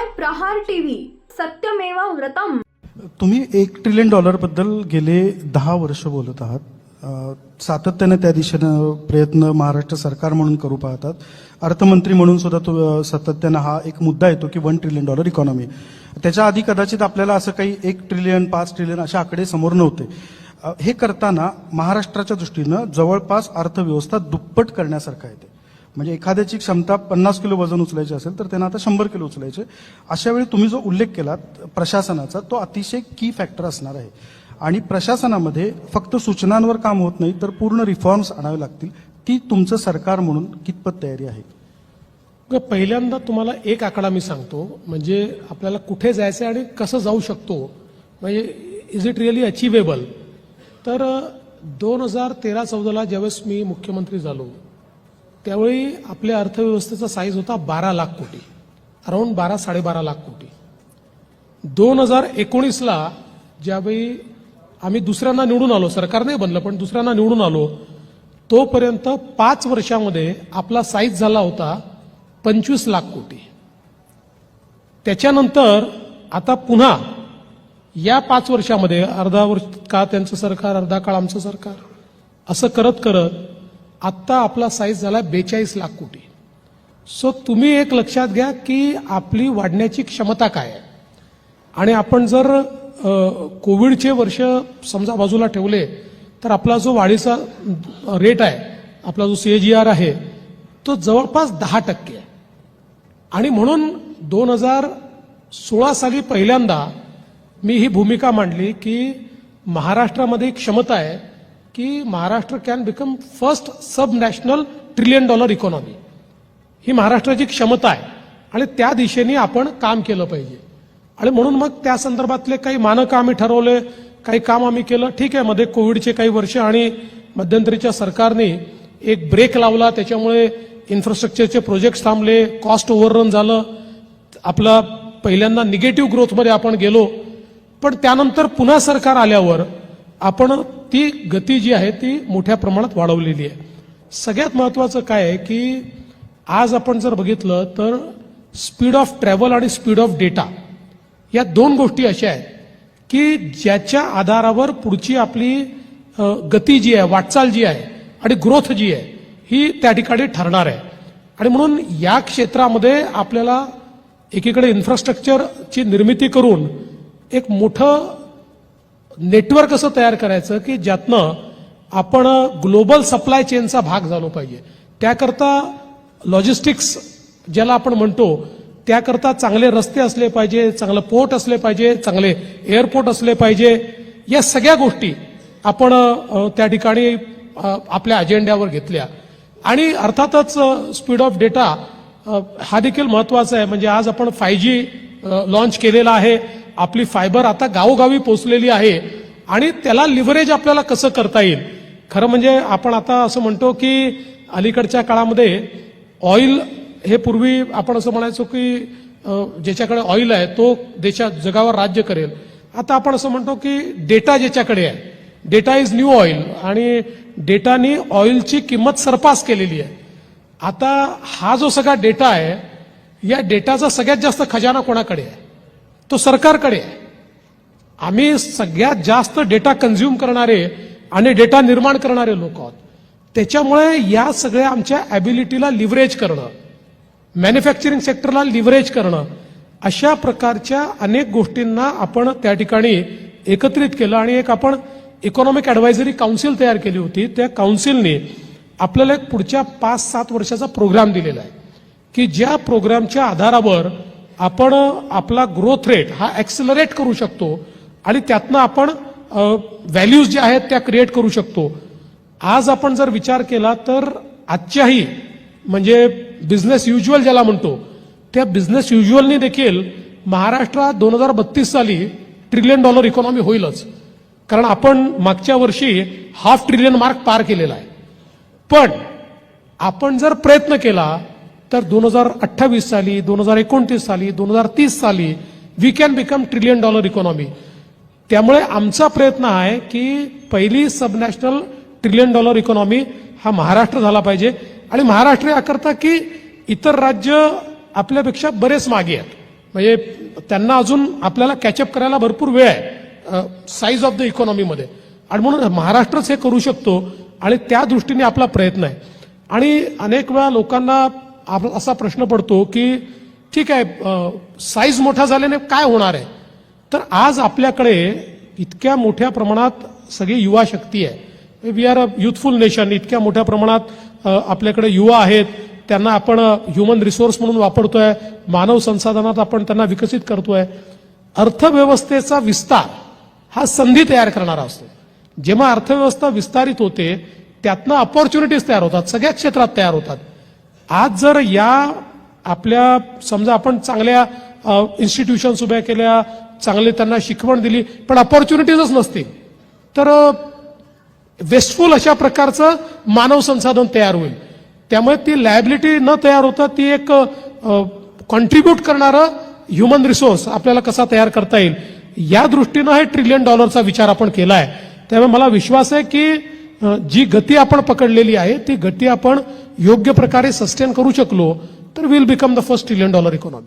पाहताय प्रहार टीव्ही, सत्यमेव व्रतम. तुम्ही $1 ट्रिलियन बद्दल गेले 10 वर्ष बोलत आहात. सातत्याने त्या दिशेनं प्रयत्न महाराष्ट्र सरकार म्हणून करू पाहतात. अर्थमंत्री म्हणून सुद्धा सातत्यानं हा एक मुद्दा येतो की $1 ट्रिलियन इकॉनॉमी. त्याच्या आधी कदाचित आपल्याला असं काही 1 ट्रिलियन 5 ट्रिलियन असे आकडे समोर नव्हते. हे करताना महाराष्ट्राच्या दृष्टीनं जवळपास अर्थव्यवस्था दुप्पट करण्यासारखं आहे. म्हणजे एखाद्याची क्षमता 50 किलो वजन उचलायची असेल तर त्यांना आता 100 किलो उचलायचे. अशा वेळी तुम्ही जो उल्लेख केलात प्रशासनाचा, तो अतिशय की फॅक्टर असणार आहे. आणि प्रशासनामध्ये फक्त सूचनांवर काम होत नाही तर पूर्ण रिफॉर्म्स आणावे लागतील. ती तुमचं सरकार म्हणून कितपत तयारी आहे? पहिल्यांदा तुम्हाला एक आकडा मी सांगतो, म्हणजे आपल्याला कुठे जायचं आणि कसं जाऊ शकतो, म्हणजे इज इट रिअली अचिवेबल. तर 2013-14ला ज्यावेळेस मी मुख्यमंत्री झालो त्यावेळी आपल्या अर्थव्यवस्थेचा साईज होता 12 लाख कोटी, अराउंड 12-12.5 लाख कोटी. 2019ला ज्यावेळी आम्ही दुसऱ्यांदा निवडून आलो, सरकार नाही बनलं पण दुसऱ्यांदा निवडून आलो, तोपर्यंत 5 वर्षामध्ये आपला साईज झाला होता 25 लाख कोटी. त्याच्यानंतर आता पुन्हा या 5 वर्षामध्ये अर्धा वर्ष का त्यांचं सरकार, अर्धा काळ आमचं सरकार, असं करत करत आत्ता आपला साईज झाला 42 लाख कोटी. सो तुम्ही एक लक्षात घ्या की आपली वाढण्याची क्षमता काय आहे. आणि आपण जर कोविडचे वर्ष समजा बाजूला ठेवले तर आपला जो वाढीचा रेट आहे, आपला जो CAGR आहे, तो जवळपास 10% आहे. आणि म्हणून 2016 साली पहिल्यांदा मी ही भूमिका मांडली की महाराष्ट्रामध्ये क्षमता आहे की Maharashtra can become first sub national $1 trillion economy. ही महाराष्ट्राची क्षमता आहे आणि त्या दिशेने आपण काम केलं पाहिजे. आणि म्हणून मग त्या संदर्भातले काही मानकं आम्ही ठरवले, काही काम आम्ही केलं. ठीक आहे, मध्ये कोविडचे काही वर्ष आणि मध्यंतरीच्या सरकारने एक ब्रेक लावला, त्याच्यामुळे इन्फ्रास्ट्रक्चरचे प्रोजेक्ट थांबले, कॉस्ट ओव्हररन झालं, आपला पहिल्यांदा निगेटिव्ह ग्रोथमध्ये आपण गेलो. पण त्यानंतर पुन्हा सरकार आल्यावर आपण ती गती जी आहे ती मोठ्या प्रमाणात वाढवलेली आहे. सगळ्यात महत्वाचं काय आहे की आज आपण जर बघितलं तर स्पीड ऑफ ट्रॅव्हल आणि स्पीड ऑफ डेटा या 2 गोष्टी अशा आहेत की ज्याच्या आधारावर पुढची आपली गती जी आहे, वाटचाल जी आहे आणि ग्रोथ जी आहे ही त्या ठिकाणी ठरणार आहे. आणि म्हणून या क्षेत्रामध्ये आपल्याला एकीकडे इन्फ्रास्ट्रक्चरची निर्मिती करून एक मोठं नेटवर्क असं तयार करायचं की ज्यातनं आपण ग्लोबल सप्लाय चेनचा भाग झालो पाहिजे. त्याकरता लॉजिस्टिक्स ज्याला आपण म्हणतो त्याकरता चांगले रस्ते असले पाहिजे, चांगलं पोर्ट असले पाहिजे, चांगले एअरपोर्ट असले पाहिजे. या सगळ्या गोष्टी आपण त्या ठिकाणी आपल्या अजेंड्यावर घेतल्या. आणि अर्थातच स्पीड ऑफ डेटा हा देखील महत्वाचा आहे. म्हणजे आज आपण 5G लॉन्च केलेला आहे, आपली फायबर आता गावोगावी पोहोचलेली आहे आणि त्याला लिव्हरेज आपल्याला कसं करता येईल. खरं म्हणजे आपण आता असं म्हणतो की अलीकडच्या काळामध्ये ऑइल हे पूर्वी आपण असं म्हणायचो की ज्याच्याकडे ऑइल आहे तो जगावर राज्य करेल. आता आपण असं म्हणतो की डेटा ज्याच्याकडे आहे, डेटा इज न्यू ऑइल, आणि डेटानी ऑइलची किंमत सरपास केलेली आहे. आता हा जो सगळा डेटा आहे, या डेटाचा सगळ्यात जास्त खजाना कोणाकडे आहे? तो सरकारकडे आहे. आम्ही सगळ्यात जास्त डेटा कन्झ्युम करणारे आणि डेटा निर्माण करणारे लोक आहोत. त्याच्यामुळे या सगळ्या आमच्या ॲबिलिटीला लिव्हरेज करणं, मॅन्युफॅक्चरिंग सेक्टरला लिव्हरेज करणं, अशा प्रकारच्या अनेक गोष्टींना आपण त्या ठिकाणी एकत्रित केलं. आणि एक आपण इकॉनॉमिक ॲडवायझरी काउन्सिल तयार केली होती. त्या काउन्सिलने आपल्याला एक पुढच्या 5-7 वर्षाचा प्रोग्राम दिलेला आहे की ज्या प्रोग्रामच्या आधारावर आपण आपला ग्रोथ रेट हा ॲक्सिलरेट करू शकतो आणि त्यातनं आपण व्हॅल्यूज ज्या आहेत त्या क्रिएट करू शकतो. आज आपण जर विचार केला तर आजच्याही म्हणजे बिझनेस युज्युअल ज्याला म्हणतो, त्या बिझनेस युज्युअलने देखील महाराष्ट्रात 2032 साली $1 ट्रिलियन इकॉनॉमी होईलच. कारण आपण मागच्या वर्षी ½ ट्रिलियन मार्क पार केलेला आहे. पण आपण जर प्रयत्न केला तर 2028 साली, 2029 साली, 2030 साली we can become $1 trillion economy. त्यामुळे आमचा प्रयत्न आहे की पहिली सब नॅशनल $1 ट्रिलियन इकॉनॉमी हा महाराष्ट्र झाला पाहिजे. आणि महाराष्ट्र याकरता की इतर राज्य आपल्यापेक्षा बरेच मागे आहेत. म्हणजे त्यांना अजून आपल्याला कॅचअप करायला भरपूर वेळ आहे साईज ऑफ द इकॉनॉमीमध्ये, आणि म्हणून महाराष्ट्रच हे करू शकतो आणि त्या दृष्टीने आपला प्रयत्न आहे. आणि अनेक वेळा लोकांना असा प्रश्न पडतो की ठीक आहे, साईज मोठा झाल्याने काय होणार आहे. तर आज आपल्याकडे इतक्या मोठ्या प्रमाणात सगळी युवा शक्ती आहे. We are a youthful nation. इतक्या मोठ्या प्रमाणात आपल्याकडे युवा आहेत, त्यांना आपण ह्युमन रिसोर्स म्हणून वापरतोय, मानव संसाधनात आपण त्यांना विकसित करतोय. अर्थव्यवस्थेचा विस्तार हा संधी तयार करणारा असतो. जेव्हा अर्थव्यवस्था विस्तारित होते त्यातनं अपॉर्च्युनिटीज तयार होतात, सगळ्या क्षेत्रात तयार होतात. आज जर या आपल्या समजा आपण चांगल्या इन्स्टिट्यूशन्स उभ्या केल्या, चांगले त्यांना शिकवण दिली, पण अपॉर्च्युनिटीजच नसतील, तर वेस्टफुल अशा प्रकारचं मानव संसाधन तयार होईल. त्यामुळे ती लायबिलिटी न तयार होता ती एक कॉन्ट्रीब्यूट करणारं ह्युमन रिसोर्स आपल्याला कसा तयार करता येईल, या दृष्टीनं हे $1 ट्रिलियन विचार आपण केला आहे. त्यामुळे मला विश्वास आहे की जी गती आपण पकडलेली आहे ती गती आपण योग्य प्रकारे सस्टेन करू शकलो तर will become the first $1 trillion economy.